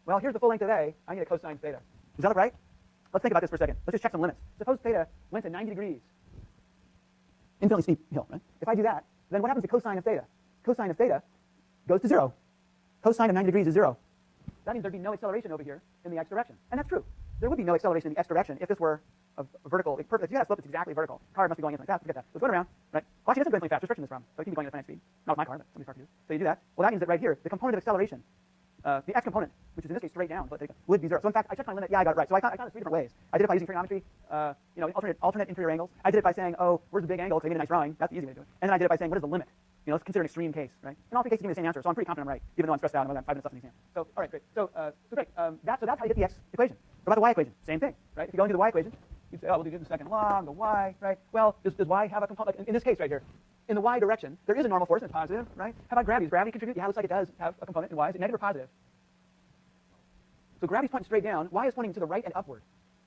Well, here's the full length of A. I need a cosine theta. Does that look right? Let's think about this for a second. Let's just check some limits. Suppose theta went to 90 degrees. Infinitely steep hill, right? If I do that, then what happens to cosine of theta? Cosine of theta goes to 0. Cosine of 90 degrees is 0. That means there'd be no acceleration over here in the x direction. And that's true. There would be no acceleration in the x direction if this were a vertical. If you had a slope that's exactly vertical, car must be going in like that. Forget that. So it's going around, right? Well, actually, it doesn't go anything fast. There's friction in this problem. So it can be going at a finite speed. Not my car, but somebody's car too. So you do that. Well, that means that right here, the component of acceleration, the x component, which is in this case straight down, would be 0. So in fact, I checked my limit. Yeah, I got it right. So I found it 3 different ways. I did it by using trigonometry, alternate interior angles. I did it by saying, oh, where's the big angle? Because I made a nice drawing. That's the easy way to do it. And then I did it by saying, what is the limit? Let's consider an extreme case, right? And all 3 cases give me the same answer, so I'm pretty confident I'm right, even though I'm stressed out and I've got 5 minutes left in the exam. So, all right, great. So great. That's how you get the x equation. What about the y equation? Same thing, right? If you go into the y equation, you'd say, oh, we'll do the second log, the y, right? Well, does y have a component? Like in this case right here, in the y direction, there is a normal force and it's positive, right? How about gravity? Does gravity contribute? Yeah, it looks like it does have a component in y. Is it negative or positive? So gravity's pointing straight down. Y is pointing to the right and upward.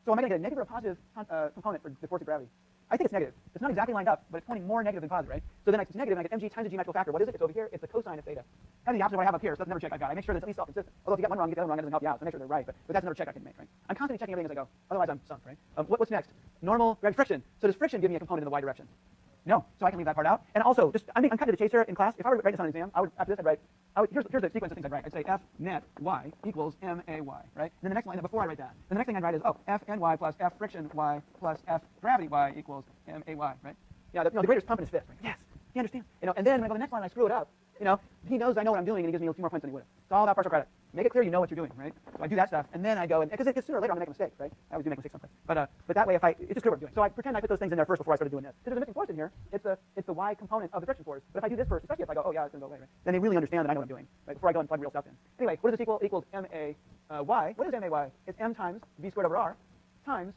So am I going to get a negative or a positive component for the force of gravity? I think it's negative. It's not exactly lined up, but it's pointing more negative than positive, right? So then it's negative, and I get mg times the geometrical factor. What is it? It's over here. It's the cosine of theta. Kind of the opposite of what I have up here, so that's another check I've got. I make sure that it's at least self-consistent. Although if you get one wrong, you get the other wrong, it doesn't help you out, so make sure they're right. But that's another check I can make, right? I'm constantly checking everything as I go. Otherwise, I'm sunk, right? What's next? Normal friction. So does friction give me a component in the y direction? No. So I can leave that part out. And also, I'm cutting to the chase here in class. If I were to write this on an exam, after this I'd write, here's the sequence of things I'd write. I'd say f net y equals may, right? And then the next line, before I write that, then the next thing I'd write is, f ny plus f friction y plus f gravity y equals may, right? Yeah, the grader's pumping his fist, right? Yes, he understands. And then when I go to the next line, I screw it up. He knows I know what I'm doing, and he gives me a few more points than he would have. It's all about partial credit. Make it clear you know what you're doing, right? So I do that stuff, and then I go, because sooner or later I'm going to make a mistake, right? I always do make mistakes sometimes. But that way, it's just clear what I'm doing. So I pretend I put those things in there first before I started doing this. Because there's a missing force in here. It's the y component of the friction force. But if I do this first, especially if I go, oh yeah, it's going to go away, right? Then they really understand that I know what I'm doing, right? Before I go and plug real stuff in. Anyway, what does this equal? Equals may. What is may? It's m times v squared over r times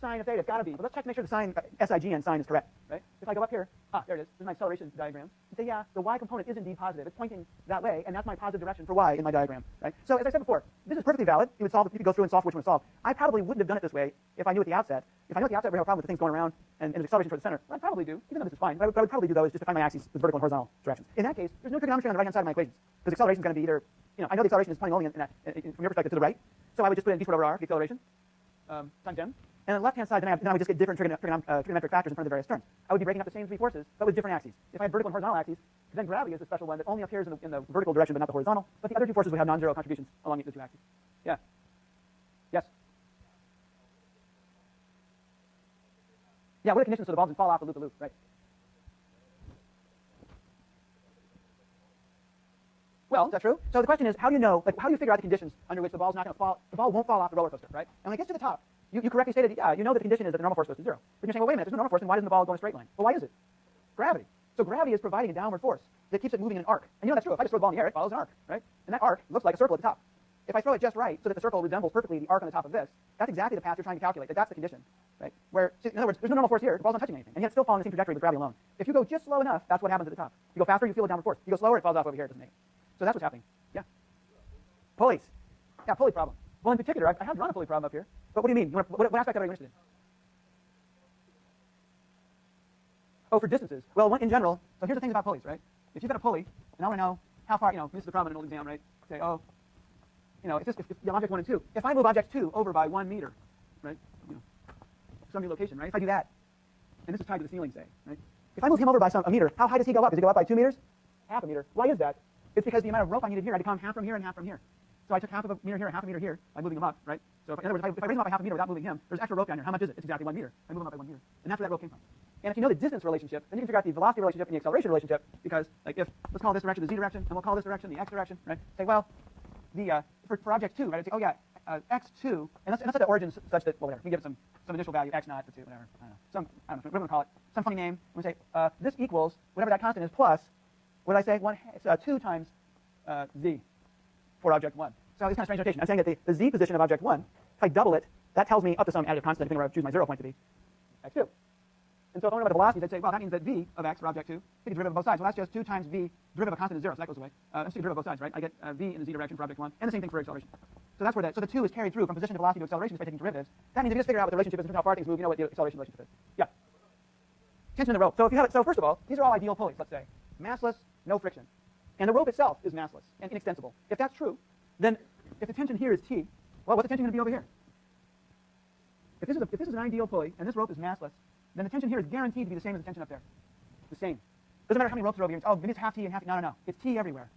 sine of theta. It's got to be. But let's check to make sure the sign, SIGN sign is correct, right? If I go up here, there it is. This is my acceleration diagram. And say, yeah, the y component is indeed positive. It's pointing that way, and that's my positive direction for y in my diagram, right? So as I said before, this is perfectly valid. You could go through and solve which one to solve. I probably wouldn't have done it this way if I knew at the outset. If I knew at the outset we have a problem with the things going around and the acceleration towards the center, well, I'd probably do, even though this is fine. What I would probably do, though, is just define my axes with vertical and horizontal directions. In that case, there's no trigonometry on the right-hand side of my equations, because acceleration is going to be either, I know the acceleration is pointing only from your perspective to the right, so I would just put in v squared over r, the acceleration, times m. And on the left-hand side, then I would just get different trigonometric factors in front of the various terms. I would be breaking up the same 3 forces, but with different axes. If I had vertical and horizontal axes, then gravity is the special one that only appears in the vertical direction, but not the horizontal. But the other 2 forces would have non-zero contributions along the 2 axes. Yeah. Yes. Yeah. What are the conditions so the ball doesn't fall off the loop, right? Well, is that true? So the question is, how do you know? How do you figure out the conditions under which the ball's not going to fall? The ball won't fall off the roller coaster, right? And when it gets to the top, you correctly stated, yeah, you know that the condition is that the normal force goes to 0. But you're saying, well, wait a minute, there's no normal force, then why doesn't the ball go in a straight line? Well, why is it? Gravity. So gravity is providing a downward force that keeps it moving in an arc. And you know that's true. If I just throw the ball in the air, it follows an arc, right? And that arc looks like a circle at the top. If I throw it just right so that the circle resembles perfectly the arc on the top of this, that's exactly the path you're trying to calculate. That's the condition, right? Where, in other words, there's no normal force here. The ball's not touching anything, and yet it's still following the same trajectory with gravity alone. If you go just slow enough, that's what happens at the top. You go faster, you feel a downward force. You go slower, it falls off over here. It doesn't make it. So that's what's happening. Yeah. Pulleys. Yeah, pulley problem. Well, in particular, I have drawn a pulley problem up here. But what do you mean? What aspect of it are you interested in? Oh, for distances. Well, in general, so here's the thing about pulleys, right? If you've got a pulley, and I want to know how far, this is the problem in an old exam, right? Say, oh, if object 1 and 2, if I move object 2 over by 1 meter, right? Some new location, right? If I do that, and this is tied to the ceiling, say, right? If I move him over by a meter, how high does he go up? Does he go up by 2 meters? Half a meter. Why is that? It's because the amount of rope I needed here had to come half from here and half from here. So I took half of a meter here and half a meter here by moving him up, right? So in other words, if I raise him up by half a meter without moving him, there's extra rope down here. How much is it? It's exactly 1 meter. I move him up by 1 meter. And that's where that rope came from. And if you know the distance relationship, then you can figure out the velocity relationship and the acceleration relationship, because let's call this direction the z direction, and we'll call this direction the x direction, right? Say, well, for object 2, right? I'd say, oh yeah, x2, and let's set the origin such that, well, whatever, we give it some initial value, x naught for 2, whatever, I don't know, what do we want to call it? Some funny name. We say, this equals whatever that constant is plus, what did I say? 2 times z for object 1. So it's kind of strange notation. I'm saying that the z position of object 1, if I double it, that tells me up to some additive constant, depending where I choose my 0 point to be, x2. And so if I learn about the velocities, I'd say, well, that means that v of x for object 2, take a derivative of both sides. Well, that's just 2 times v, derivative of a constant is 0, so that goes away. Let's take a derivative of both sides, right? I get v in the z direction for object 1, and the same thing for acceleration. So that's where so the 2 is carried through from position to velocity to acceleration by taking derivatives. That means if you just figure out what the relationship is in terms of how far things move, you know what the acceleration relationship is. Yeah. Tension in the rope. So if you have it, so first of all, these are all ideal pulleys, let's say. Massless, no friction. And the rope itself is massless and inextensible. If that's true, then if the tension here is T, well, what's the tension going to be over here? If this is an ideal pulley and this rope is massless, then the tension here is guaranteed to be the same as the tension up there. The same. Doesn't matter how many ropes are over here. Oh, maybe it's half T and half T. No. It's T everywhere.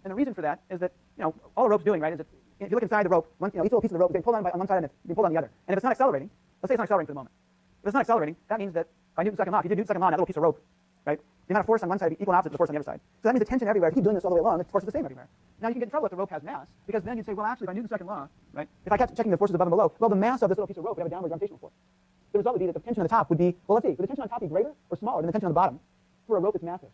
And the reason for that is that, all the rope's doing, right, is that if you look inside the rope, each little piece of the rope is getting pulled on by on one side and it's being pulled on the other. And if it's not accelerating, let's say it's not accelerating for the moment. If it's not accelerating, that means that by Newton's second law, if you did Newton's second law on that little piece of rope, right, the amount of force on one side would be equal and opposite to the force on the other side. So that means the tension everywhere, if you keep doing this all the way along, the force is the same everywhere. Now you can get in trouble if the rope has mass, because then you'd say, well, actually, by Newton's second law, right, if I kept checking the forces above and below, well, the mass of this little piece of rope would have a downward gravitational force. The result would be that the tension on the top would be, well, let's see, would the tension on top be greater or smaller than the tension on the bottom for a rope that's massive?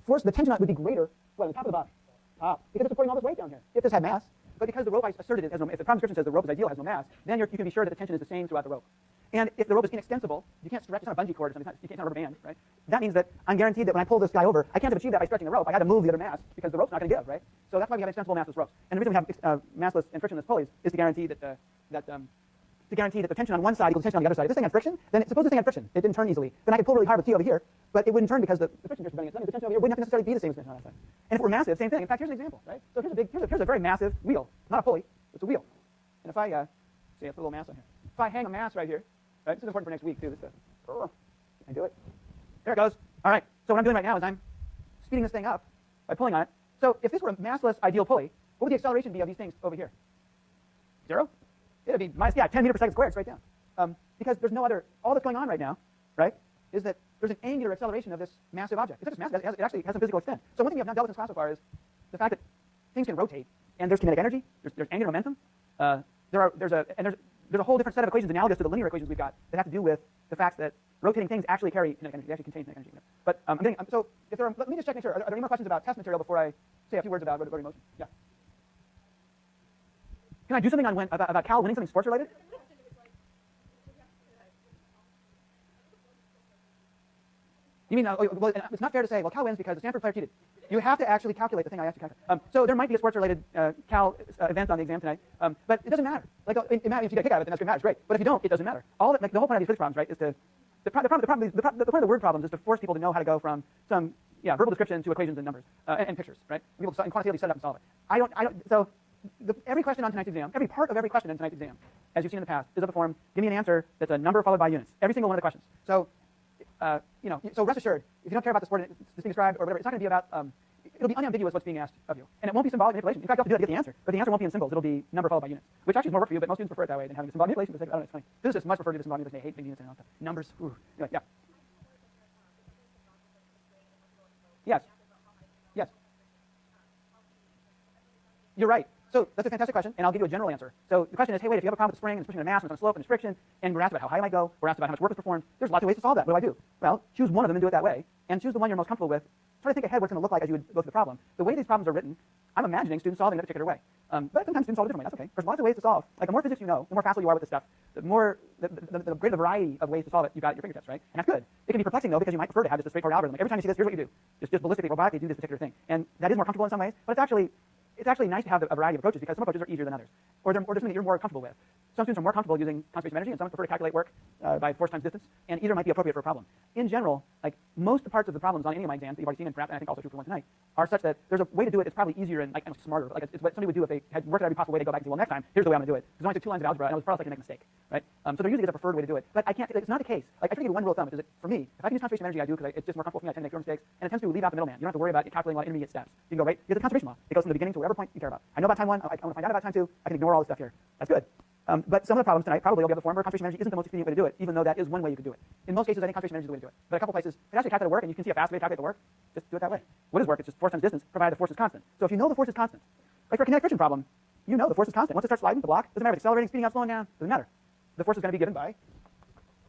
The tension on it would be greater, on the top or the bottom? Top, because it's supporting all this weight down here. If this had mass, but because the rope I asserted it has no, if the problem description says the rope is ideal, has no mass, then you can be sure that the tension is the same throughout the rope. And if the rope is inextensible, you can't stretch, it's not a bungee cord or something, it's not a rubber band, right? That means that I'm guaranteed that when I pull this guy over, I can't have achieved that by stretching the rope. I had to move the other mass because the rope's not going to give, right? So that's why we have extensible massless ropes. And the reason we have massless and frictionless pulleys is to guarantee that the tension on one side equals the tension on the other side. If this thing had friction, then suppose this thing had friction, it didn't turn easily, then I could pull really hard with T over here, but it wouldn't turn because the friction just preventing it. So that means the tension over here wouldn't have to necessarily be the same as the tension on that side. And if it were massive, same thing. In fact, here's an example, right? So here's a very massive wheel, not a pulley, it's a wheel. And if I see, it's a little mass on here. If I hang a mass right here, right? This is important for next week too. Can I do it? There it goes. All right. So what I'm doing right now is I'm speeding this thing up by pulling on it. So if this were a massless ideal pulley, what would the acceleration be of these things over here? 0? It would be minus 10 meters per second squared straight down. Because there's no other. All that's going on right now, right, is that there's an angular acceleration of this massive object. It's not just massive. It actually has some physical extent. So one thing we have not dealt with in this class so far is the fact that things can rotate, and there's kinetic energy. There's angular momentum. There's a whole different set of equations analogous to the linear equations we've got that have to do with the fact that rotating things actually carry kinetic energy. They actually contain kinetic energy. But so if there are, let me just check make sure. Are there any more questions about test material before I say a few words about rotary motion? Yeah. Can I do something on about Cal winning something sports related? You mean, well, it's not fair to say, well, Cal wins because the Stanford player cheated. You have to actually calculate the thing I asked you to calculate. So there might be a sports-related Cal event on the exam tonight, but it doesn't matter. Like, it matters if you get a kick out of it, then that's matters, great. But if you don't, it doesn't matter. The whole point of these physics problems, right, is to the point of the word problems is to force people to know how to go from some verbal description to equations and numbers and pictures, right? People quantitatively set it up and solve it. So every question on tonight's exam, every part of every question in tonight's exam, as you've seen in the past, is of the form, give me an answer that's a number followed by units. Every single one of the questions. So, so rest assured, if you don't care about the sport that's being described or whatever, it's not going to be about, it'll be unambiguous what's being asked of you. And it won't be symbolic manipulation. In fact, you have to do it to get the answer. But the answer won't be in symbols. It'll be number followed by units, which actually is more work for you, but most students prefer it that way than having the symbolic manipulation. Because I don't know, it's funny. Physicists much prefer to do the symbolic manipulation. They hate big units and all that. Numbers. Ooh. Anyway, yeah. Yes. Yes. You're right. So that's a fantastic question, and I'll give you a general answer. So the question is, hey, wait, if you have a problem with the spring and it's pushing a mass and it's on a slope and it's friction, and we're asked about how high it might go, we're asked about how much work is performed, there's lots of ways to solve that. What do? Well, choose one of them and do it that way, and choose the one you're most comfortable with. Try to think ahead what it's going to look like as you would go through the problem. The way these problems are written, I'm imagining students solving it a particular way. But sometimes students solve it a different way. That's okay. There's lots of ways to solve. Like the more physics you know, the more facile you are with this stuff, the greater the variety of ways to solve it you've got at your fingertips, right? And that's good. It can be perplexing though because you might prefer to have just a straightforward algorithm. Like every time you see this, here's what you do. Just ballistically, robotically do this particular thing. And that is more comfortable in some ways, but it's actually nice to have a variety of approaches because some approaches are easier than others, or there's something that you're more comfortable with. Some students are more comfortable using conservation of energy, and some prefer to calculate work by force times distance, and either might be appropriate for a problem. In general, like most of the parts of the problems on any of my exams that you've already seen, and perhaps and I think also true for one tonight, are such that there's a way to do it. It's probably easier and smarter. Like it's what somebody would do if they had worked out every possible way to go back and say, well, next time here's the way I'm going to do it. Because I only took 2 lines of algebra, and I was far less likely to make a mistake, right? So there usually is a preferred way to do it, but I can't. It's not the case. Like I try to give you one rule of thumb, which is that for me, if I can use conservation of energy, I do because it's just more comfortable for me. I tend to make fewer mistakes, and it tends to leave out the middleman. You don't have to worry about calculating a lot of intermediate steps. You can go right. Here's the conservation law. It goes from the beginning to whatever point you care about. I know about time 1. I want to find out about time 2. I can ignore all this stuff here. That's good. But some of the problems tonight probably will be of the form where conservation of energy isn't the most expedient way to do it, even though that is one way you could do it. In most cases, I think conservation of energy is the way to do it. But a couple places, it actually calculates work, and you can see a fast way to calculate the work. Just do it that way. What is work? It's just force times distance, provided the force is constant. So if you know the force is constant, like for a kinetic friction problem, you know the force is constant. Once it starts sliding, the block doesn't matter if it's accelerating, speeding up, slowing down, doesn't matter. The force is going to be given by,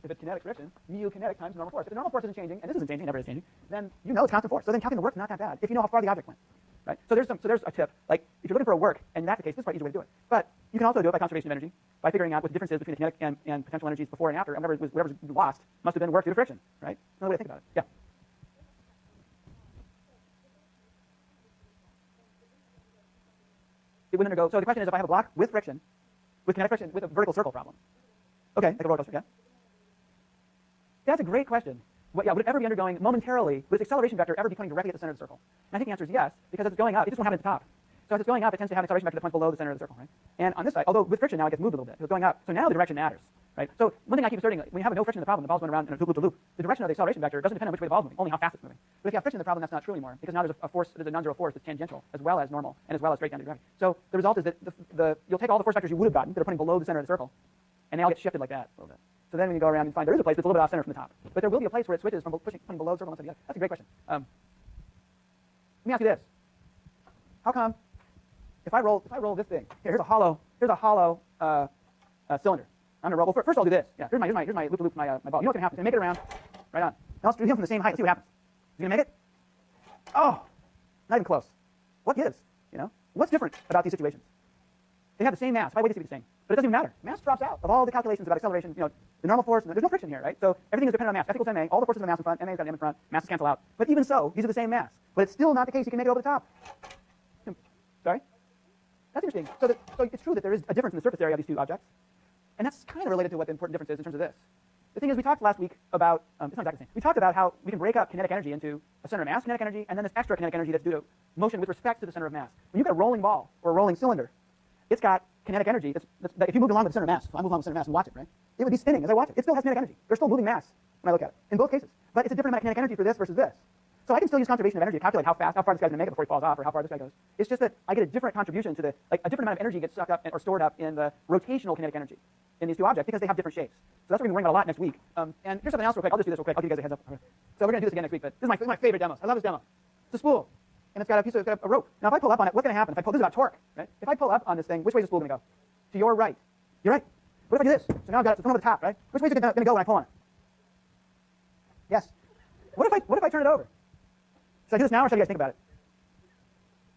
if it's kinetic friction, mu kinetic times normal force. If the normal force isn't changing, and this isn't changing, never is changing, then you know it's constant force. So then calculating the work's not that bad if you know how far the object went. Right? So there's a tip. Like if you're looking for a work, and that's the case, this is quite an easy way to do it. But you can also do it by conservation of energy, by figuring out what the difference is between the kinetic and potential energies before and after. And whatever's lost must have been work due to friction. Right? Another way to think about it. Yeah. It wouldn't undergo. So the question is, if I have a block with friction, with kinetic friction, with a vertical circle problem. Okay, like a roller coaster. Yeah. That's a great question. Would it ever be undergoing momentarily, would its acceleration vector ever be coming directly at the center of the circle? And I think the answer is yes, because as it's going up, it just won't happen at the top. So as it's going up, it tends to have an acceleration vector that points below the center of the circle, right? And on this side, although with friction now it gets moved a little bit, so it's going up. So now the direction matters, right? So one thing I keep asserting, when you have no friction in the problem, the ball's going around in a loop to loop. The direction of the acceleration vector doesn't depend on which way the ball's moving, only how fast it's moving. But if you have friction in the problem, that's not true anymore, because now there's a force, there's a non-zero force that's tangential as well as normal and as well as straight down to gravity. So the result is that you'll take all the force vectors you would have gotten that are pointing below the center of the circle, and they all get shifted like that a little bit. So then when you go around and find there is a place that's a little bit off center from the top, but there will be a place where it switches from pushing below the circle to the other. That's a great question. Let me ask you this: how come if I roll this thing here's a hollow cylinder? I'm gonna roll. Well, first I'll do this. Yeah, here's my loop to loop my ball. You know what's gonna happen? It's gonna make it around, right on. Now let's do them from the same height. Let's see what happens. Is it gonna make it? Oh, not even close. What gives? You know, what's different about these situations? They have the same mass. Why would they be the same? But it doesn't even matter. Mass drops out of all the calculations about acceleration. You know, the normal force. There's no friction here, right? So everything is dependent on mass. F equals ma. All the forces have mass in front. Ma's got m in front. Masses cancel out. But even so, these are the same mass. But it's still not the case. You can make it over the top. Sorry. That's interesting. So it's true that there is a difference in the surface area of these two objects, and that's kind of related to what the important difference is in terms of this. The thing is, we talked last week about it's not exactly the same. We talked about how we can break up kinetic energy into a center of mass kinetic energy and then this extra kinetic energy that's due to motion with respect to the center of mass. When you've got a rolling ball or a rolling cylinder, it's got kinetic energy that if you moved along with the center of mass, if I move along with the center of mass and watch it, right, it would be spinning as I watch it. It still has kinetic energy. There's still moving mass when I look at it in both cases, but it's a different amount of kinetic energy for this versus this. So I can still use conservation of energy to calculate how far this guy's going to make it before he falls off, or how far this guy goes. It's just that I get a different contribution to a different amount of energy gets sucked up or stored up in the rotational kinetic energy in these two objects because they have different shapes. So that's what we're going to be worrying about a lot next week. And here's something else real quick. I'll just do this real quick. I'll give you guys a heads up. So we're going to do this again next week, but this is my favorite demos. I love this demo. It's a spool, and it's got a rope. Now if I pull up on it, what's going to happen? If I pull, this is about torque, right? If I pull up on this thing, which way is the spool going to go? To your right. You're right. What if I do this? So now I've got it over the top, right? Which way is it going to go when I pull on it? Yes. What if I turn it over? Should I do this now, or should you guys think about it?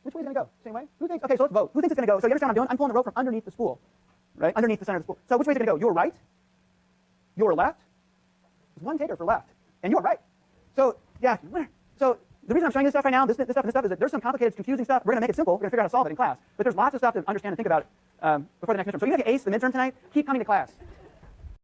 Which way is it going to go? Same way? Who thinks? Okay, so let's vote. Who thinks it's going to go? So you understand what I'm doing? I'm pulling the rope from underneath the spool, right? Underneath the center of the spool. So which way is it going to go? Your right? Your left? There's one taker for left, and your right. So yeah. So the reason I'm showing you this stuff right now, this stuff and this stuff, is that there's some complicated, confusing stuff. We're going to make it simple. We're going to figure out how to solve it in class. But there's lots of stuff to understand and think about before the next midterm. So even if you ace the midterm tonight, keep coming to class.